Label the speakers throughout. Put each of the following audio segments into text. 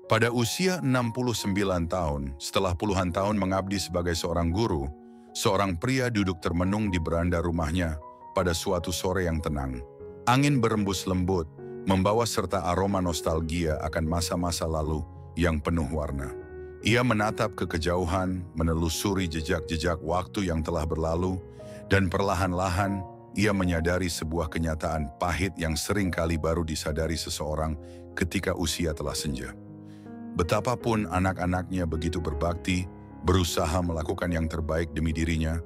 Speaker 1: Pada usia 69 tahun, setelah puluhan tahun mengabdi sebagai seorang guru, seorang pria duduk termenung di beranda rumahnya pada suatu sore yang tenang. Angin berembus lembut, membawa serta aroma nostalgia akan masa-masa lalu yang penuh warna. Ia menatap ke kejauhan, menelusuri jejak-jejak waktu yang telah berlalu, dan perlahan-lahan ia menyadari sebuah kenyataan pahit yang sering kali baru disadari seseorang ketika usia telah senja. Betapapun anak-anaknya begitu berbakti, berusaha melakukan yang terbaik demi dirinya,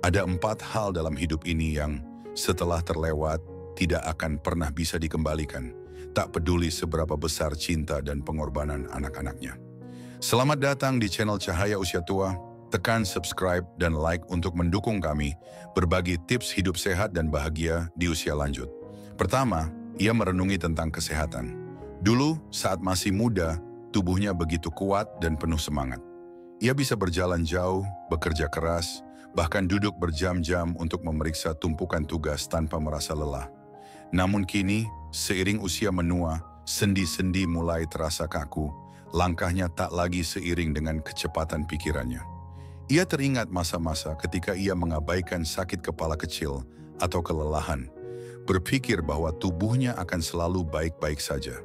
Speaker 1: ada 4 hal dalam hidup ini yang setelah terlewat tidak akan pernah bisa dikembalikan, tak peduli seberapa besar cinta dan pengorbanan anak-anaknya. Selamat datang di channel Cahaya Usia Tua. Tekan subscribe dan like untuk mendukung kami berbagi tips hidup sehat dan bahagia di usia lanjut. Pertama, ia merenungi tentang kesehatan. Dulu, saat masih muda, tubuhnya begitu kuat dan penuh semangat. Ia bisa berjalan jauh, bekerja keras, bahkan duduk berjam-jam untuk memeriksa tumpukan tugas tanpa merasa lelah. Namun kini, seiring usia menua, sendi-sendi mulai terasa kaku, langkahnya tak lagi seiring dengan kecepatan pikirannya. Ia teringat masa-masa ketika ia mengabaikan sakit kepala kecil atau kelelahan, berpikir bahwa tubuhnya akan selalu baik-baik saja.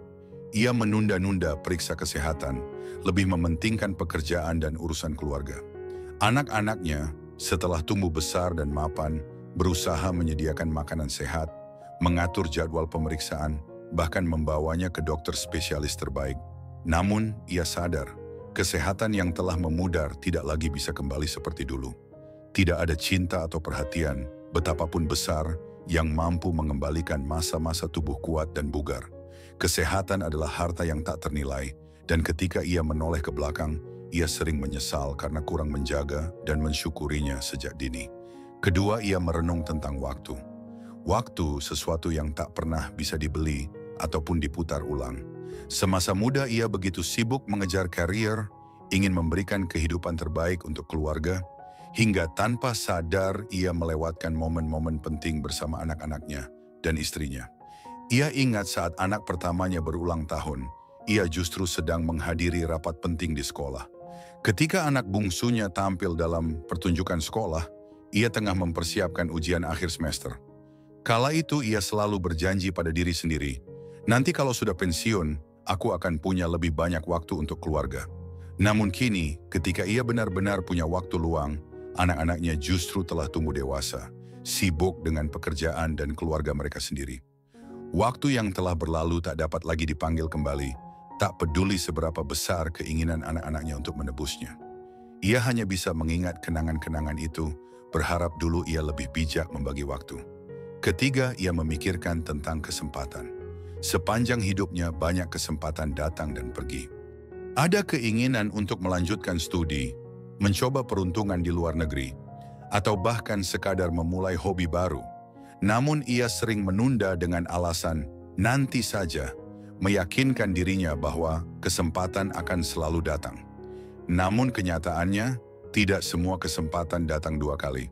Speaker 1: Ia menunda-nunda periksa kesehatan, lebih mementingkan pekerjaan dan urusan keluarga. Anak-anaknya, setelah tumbuh besar dan mapan, berusaha menyediakan makanan sehat, mengatur jadwal pemeriksaan, bahkan membawanya ke dokter spesialis terbaik. Namun, ia sadar, kesehatan yang telah memudar tidak lagi bisa kembali seperti dulu. Tidak ada cinta atau perhatian, betapapun besar, yang mampu mengembalikan masa-masa tubuh kuat dan bugar. Kesehatan adalah harta yang tak ternilai, dan ketika ia menoleh ke belakang, ia sering menyesal karena kurang menjaga dan mensyukurinya sejak dini. Kedua, ia merenung tentang waktu. Waktu sesuatu yang tak pernah bisa dibeli ataupun diputar ulang. Semasa muda ia begitu sibuk mengejar karier, ingin memberikan kehidupan terbaik untuk keluarga, hingga tanpa sadar ia melewatkan momen-momen penting bersama anak-anaknya dan istrinya. Ia ingat saat anak pertamanya berulang tahun, ia justru sedang menghadiri rapat penting di sekolah. Ketika anak bungsunya tampil dalam pertunjukan sekolah, ia tengah mempersiapkan ujian akhir semester. Kala itu ia selalu berjanji pada diri sendiri, nanti kalau sudah pensiun, aku akan punya lebih banyak waktu untuk keluarga. Namun kini, ketika ia benar-benar punya waktu luang, anak-anaknya justru telah tumbuh dewasa, sibuk dengan pekerjaan dan keluarga mereka sendiri. Waktu yang telah berlalu tak dapat lagi dipanggil kembali, tak peduli seberapa besar keinginan anak-anaknya untuk menebusnya. Ia hanya bisa mengingat kenangan-kenangan itu, berharap dulu ia lebih bijak membagi waktu. Ketiga, ia memikirkan tentang kesempatan. Sepanjang hidupnya banyak kesempatan datang dan pergi. Ada keinginan untuk melanjutkan studi, mencoba peruntungan di luar negeri, atau bahkan sekadar memulai hobi baru. Namun ia sering menunda dengan alasan nanti saja, meyakinkan dirinya bahwa kesempatan akan selalu datang. Namun kenyataannya, tidak semua kesempatan datang 2 kali.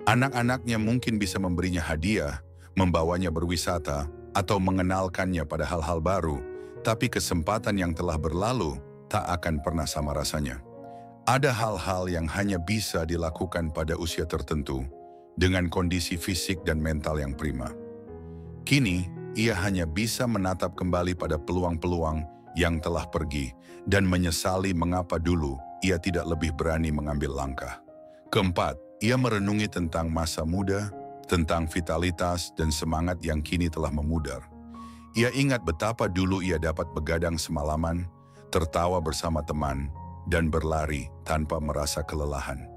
Speaker 1: Anak-anaknya mungkin bisa memberinya hadiah, membawanya berwisata, atau mengenalkannya pada hal-hal baru, tapi kesempatan yang telah berlalu tak akan pernah sama rasanya. Ada hal-hal yang hanya bisa dilakukan pada usia tertentu, dengan kondisi fisik dan mental yang prima. Kini, ia hanya bisa menatap kembali pada peluang-peluang yang telah pergi dan menyesali mengapa dulu ia tidak lebih berani mengambil langkah. Keempat, ia merenungi tentang masa muda, tentang vitalitas dan semangat yang kini telah memudar. Ia ingat betapa dulu ia dapat begadang semalaman, tertawa bersama teman, dan berlari tanpa merasa kelelahan.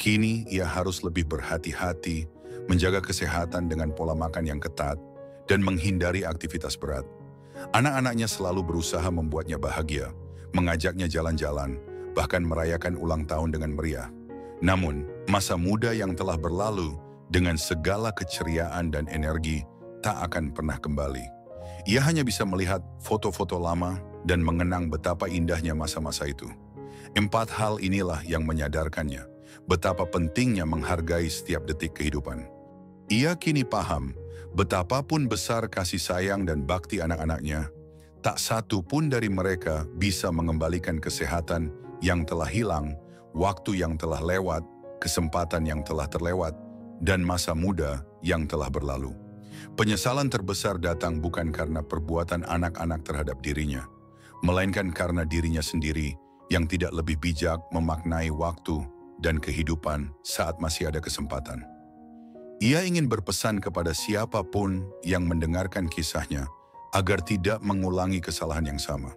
Speaker 1: Kini ia harus lebih berhati-hati, menjaga kesehatan dengan pola makan yang ketat, dan menghindari aktivitas berat. Anak-anaknya selalu berusaha membuatnya bahagia, mengajaknya jalan-jalan, bahkan merayakan ulang tahun dengan meriah. Namun, masa muda yang telah berlalu dengan segala keceriaan dan energi tak akan pernah kembali. Ia hanya bisa melihat foto-foto lama dan mengenang betapa indahnya masa-masa itu. 4 hal inilah yang menyadarkannya betapa pentingnya menghargai setiap detik kehidupan. Ia kini paham betapapun besar kasih sayang dan bakti anak-anaknya, Tak satu pun dari mereka bisa mengembalikan kesehatan yang telah hilang, waktu yang telah lewat, kesempatan yang telah terlewat, dan masa muda yang telah berlalu. Penyesalan terbesar datang bukan karena perbuatan anak-anak terhadap dirinya, melainkan karena dirinya sendiri yang tidak lebih bijak memaknai waktu dan kehidupan saat masih ada kesempatan. Ia ingin berpesan kepada siapapun yang mendengarkan kisahnya agar tidak mengulangi kesalahan yang sama.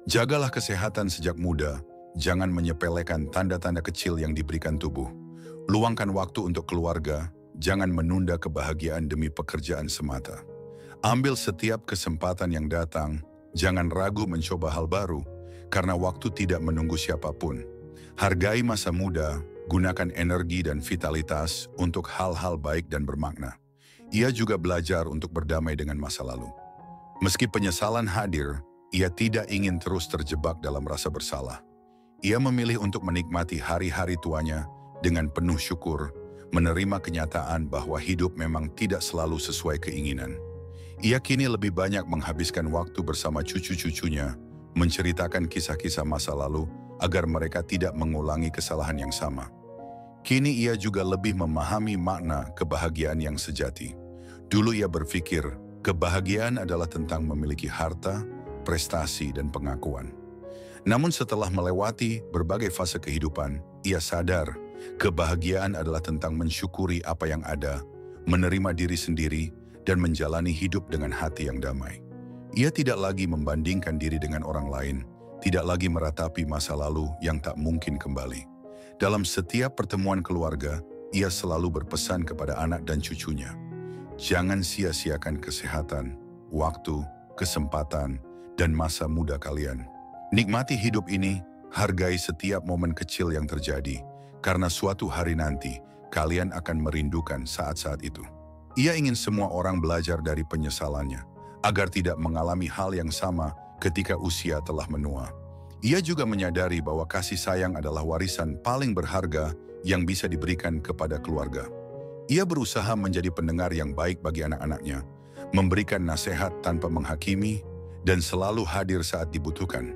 Speaker 1: Jagalah kesehatan sejak muda, jangan menyepelekan tanda-tanda kecil yang diberikan tubuh. Luangkan waktu untuk keluarga, jangan menunda kebahagiaan demi pekerjaan semata. Ambil setiap kesempatan yang datang, jangan ragu mencoba hal baru, karena waktu tidak menunggu siapapun. Hargai masa muda, gunakan energi dan vitalitas untuk hal-hal baik dan bermakna. Ia juga belajar untuk berdamai dengan masa lalu. Meski penyesalan hadir, ia tidak ingin terus terjebak dalam rasa bersalah. Ia memilih untuk menikmati hari-hari tuanya dengan penuh syukur, menerima kenyataan bahwa hidup memang tidak selalu sesuai keinginan. Ia kini lebih banyak menghabiskan waktu bersama cucu-cucunya, menceritakan kisah-kisah masa lalu agar mereka tidak mengulangi kesalahan yang sama. Kini ia juga lebih memahami makna kebahagiaan yang sejati. Dulu ia berpikir, kebahagiaan adalah tentang memiliki harta, prestasi, dan pengakuan. Namun setelah melewati berbagai fase kehidupan, ia sadar kebahagiaan adalah tentang mensyukuri apa yang ada, menerima diri sendiri, dan menjalani hidup dengan hati yang damai. Ia tidak lagi membandingkan diri dengan orang lain, tidak lagi meratapi masa lalu yang tak mungkin kembali. Dalam setiap pertemuan keluarga, ia selalu berpesan kepada anak dan cucunya, jangan sia-siakan kesehatan, waktu, kesempatan, dan masa muda kalian. Nikmati hidup ini, hargai setiap momen kecil yang terjadi, karena suatu hari nanti kalian akan merindukan saat-saat itu. Ia ingin semua orang belajar dari penyesalannya, agar tidak mengalami hal yang sama ketika usia telah menua. Ia juga menyadari bahwa kasih sayang adalah warisan paling berharga yang bisa diberikan kepada keluarga. Ia berusaha menjadi pendengar yang baik bagi anak-anaknya, memberikan nasihat tanpa menghakimi, dan selalu hadir saat dibutuhkan.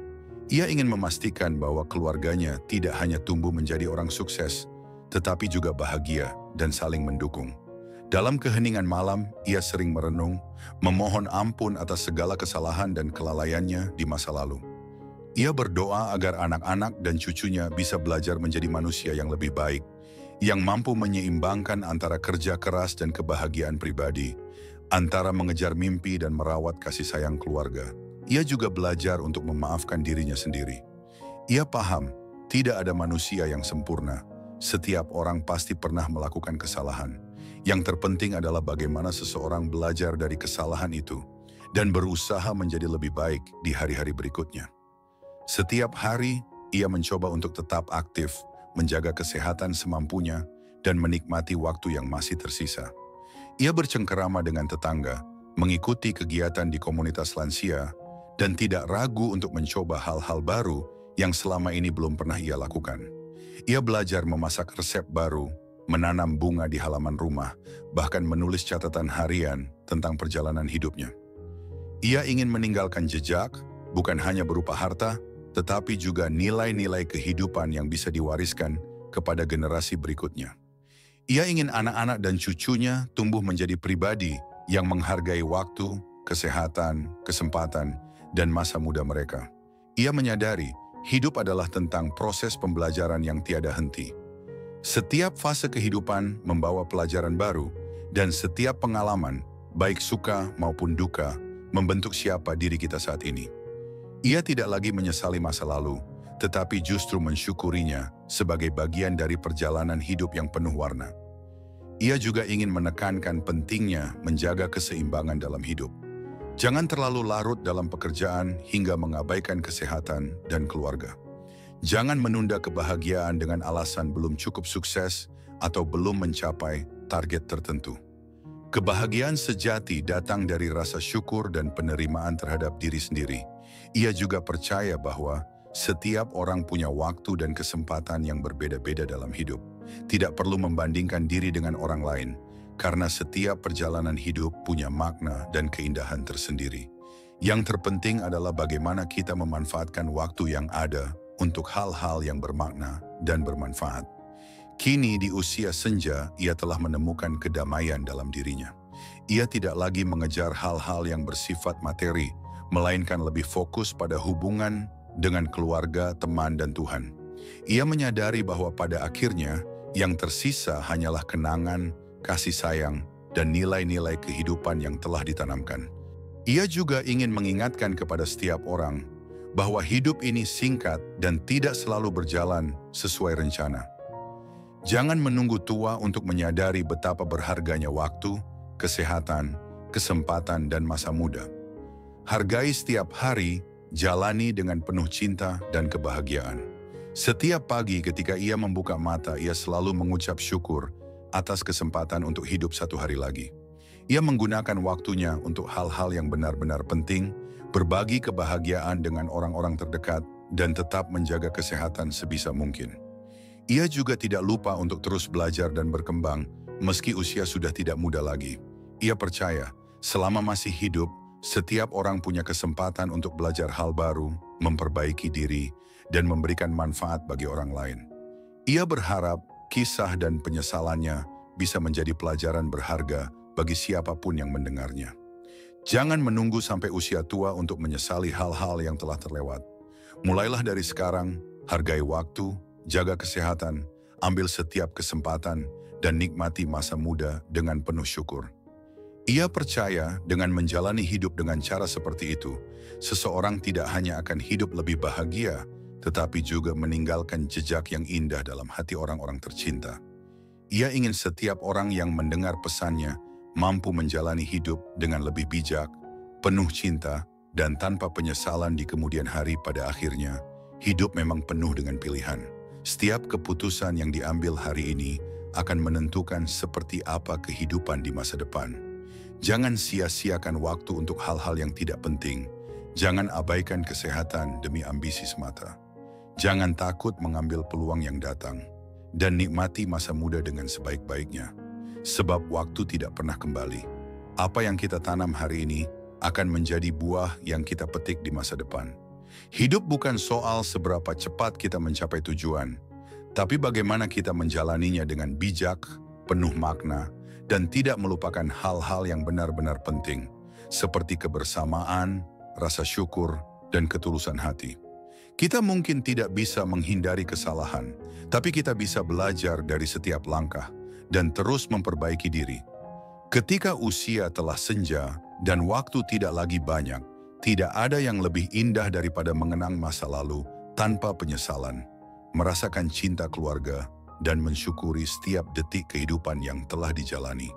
Speaker 1: Ia ingin memastikan bahwa keluarganya tidak hanya tumbuh menjadi orang sukses, tetapi juga bahagia dan saling mendukung. Dalam keheningan malam, ia sering merenung, memohon ampun atas segala kesalahan dan kelalaiannya di masa lalu. Ia berdoa agar anak-anak dan cucunya bisa belajar menjadi manusia yang lebih baik, yang mampu menyeimbangkan antara kerja keras dan kebahagiaan pribadi, antara mengejar mimpi dan merawat kasih sayang keluarga. Ia juga belajar untuk memaafkan dirinya sendiri. Ia paham, tidak ada manusia yang sempurna. Setiap orang pasti pernah melakukan kesalahan. Yang terpenting adalah bagaimana seseorang belajar dari kesalahan itu dan berusaha menjadi lebih baik di hari-hari berikutnya. Setiap hari, ia mencoba untuk tetap aktif, menjaga kesehatan semampunya, dan menikmati waktu yang masih tersisa. Ia bercengkerama dengan tetangga, mengikuti kegiatan di komunitas lansia, dan tidak ragu untuk mencoba hal-hal baru yang selama ini belum pernah ia lakukan. Ia belajar memasak resep baru, menanam bunga di halaman rumah, bahkan menulis catatan harian tentang perjalanan hidupnya. Ia ingin meninggalkan jejak, bukan hanya berupa harta, tetapi juga nilai-nilai kehidupan yang bisa diwariskan kepada generasi berikutnya. Ia ingin anak-anak dan cucunya tumbuh menjadi pribadi yang menghargai waktu, kesehatan, kesempatan, dan masa muda mereka. Ia menyadari hidup adalah tentang proses pembelajaran yang tiada henti. Setiap fase kehidupan membawa pelajaran baru, dan setiap pengalaman, baik suka maupun duka, membentuk siapa diri kita saat ini. Ia tidak lagi menyesali masa lalu, tetapi justru mensyukurinya sebagai bagian dari perjalanan hidup yang penuh warna. Ia juga ingin menekankan pentingnya menjaga keseimbangan dalam hidup. Jangan terlalu larut dalam pekerjaan hingga mengabaikan kesehatan dan keluarga. Jangan menunda kebahagiaan dengan alasan belum cukup sukses atau belum mencapai target tertentu. Kebahagiaan sejati datang dari rasa syukur dan penerimaan terhadap diri sendiri. Ia juga percaya bahwa setiap orang punya waktu dan kesempatan yang berbeda-beda dalam hidup. Tidak perlu membandingkan diri dengan orang lain, karena setiap perjalanan hidup punya makna dan keindahan tersendiri. Yang terpenting adalah bagaimana kita memanfaatkan waktu yang ada untuk hal-hal yang bermakna dan bermanfaat. Kini di usia senja, ia telah menemukan kedamaian dalam dirinya. Ia tidak lagi mengejar hal-hal yang bersifat materi, melainkan lebih fokus pada hubungan dengan keluarga, teman, dan Tuhan. Ia menyadari bahwa pada akhirnya, yang tersisa hanyalah kenangan, kasih sayang, dan nilai-nilai kehidupan yang telah ditanamkan. Ia juga ingin mengingatkan kepada setiap orang bahwa hidup ini singkat dan tidak selalu berjalan sesuai rencana. Jangan menunggu tua untuk menyadari betapa berharganya waktu, kesehatan, kesempatan, dan masa muda. Hargai setiap hari, jalani dengan penuh cinta dan kebahagiaan. Setiap pagi ketika ia membuka mata, ia selalu mengucap syukur atas kesempatan untuk hidup satu hari lagi. Ia menggunakan waktunya untuk hal-hal yang benar-benar penting, berbagi kebahagiaan dengan orang-orang terdekat, dan tetap menjaga kesehatan sebisa mungkin. Ia juga tidak lupa untuk terus belajar dan berkembang, meski usia sudah tidak muda lagi. Ia percaya, selama masih hidup, setiap orang punya kesempatan untuk belajar hal baru, memperbaiki diri, dan memberikan manfaat bagi orang lain. Ia berharap kisah dan penyesalannya bisa menjadi pelajaran berharga bagi siapapun yang mendengarnya. Jangan menunggu sampai usia tua untuk menyesali hal-hal yang telah terlewat. Mulailah dari sekarang, hargai waktu, jaga kesehatan, ambil setiap kesempatan, dan nikmati masa muda dengan penuh syukur. Ia percaya dengan menjalani hidup dengan cara seperti itu, seseorang tidak hanya akan hidup lebih bahagia, tetapi juga meninggalkan jejak yang indah dalam hati orang-orang tercinta. Ia ingin setiap orang yang mendengar pesannya mampu menjalani hidup dengan lebih bijak, penuh cinta, dan tanpa penyesalan di kemudian hari. Pada akhirnya, hidup memang penuh dengan pilihan. Setiap keputusan yang diambil hari ini akan menentukan seperti apa kehidupan di masa depan. Jangan sia-siakan waktu untuk hal-hal yang tidak penting. Jangan abaikan kesehatan demi ambisi semata. Jangan takut mengambil peluang yang datang. Dan nikmati masa muda dengan sebaik-baiknya. Sebab waktu tidak pernah kembali. Apa yang kita tanam hari ini akan menjadi buah yang kita petik di masa depan. Hidup bukan soal seberapa cepat kita mencapai tujuan, tapi bagaimana kita menjalaninya dengan bijak, penuh makna, dan tidak melupakan hal-hal yang benar-benar penting, seperti kebersamaan, rasa syukur, dan ketulusan hati. Kita mungkin tidak bisa menghindari kesalahan, tapi kita bisa belajar dari setiap langkah dan terus memperbaiki diri. Ketika usia telah senja dan waktu tidak lagi banyak, tidak ada yang lebih indah daripada mengenang masa lalu tanpa penyesalan, merasakan cinta keluarga, dan mensyukuri setiap detik kehidupan yang telah dijalani.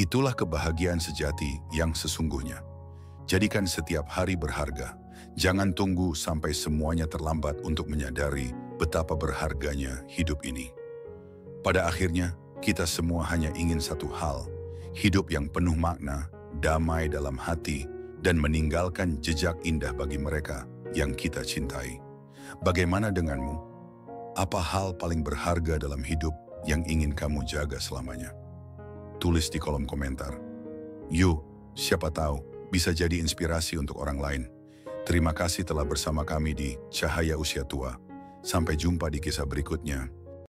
Speaker 1: Itulah kebahagiaan sejati yang sesungguhnya. Jadikan setiap hari berharga. Jangan tunggu sampai semuanya terlambat untuk menyadari betapa berharganya hidup ini. Pada akhirnya, kita semua hanya ingin satu hal, hidup yang penuh makna, damai dalam hati, dan meninggalkan jejak indah bagi mereka yang kita cintai. Bagaimana denganmu? Apa hal paling berharga dalam hidup yang ingin kamu jaga selamanya? Tulis di kolom komentar. Yuk, siapa tahu bisa jadi inspirasi untuk orang lain. Terima kasih telah bersama kami di Cahaya Usia Tua. Sampai jumpa di kisah berikutnya.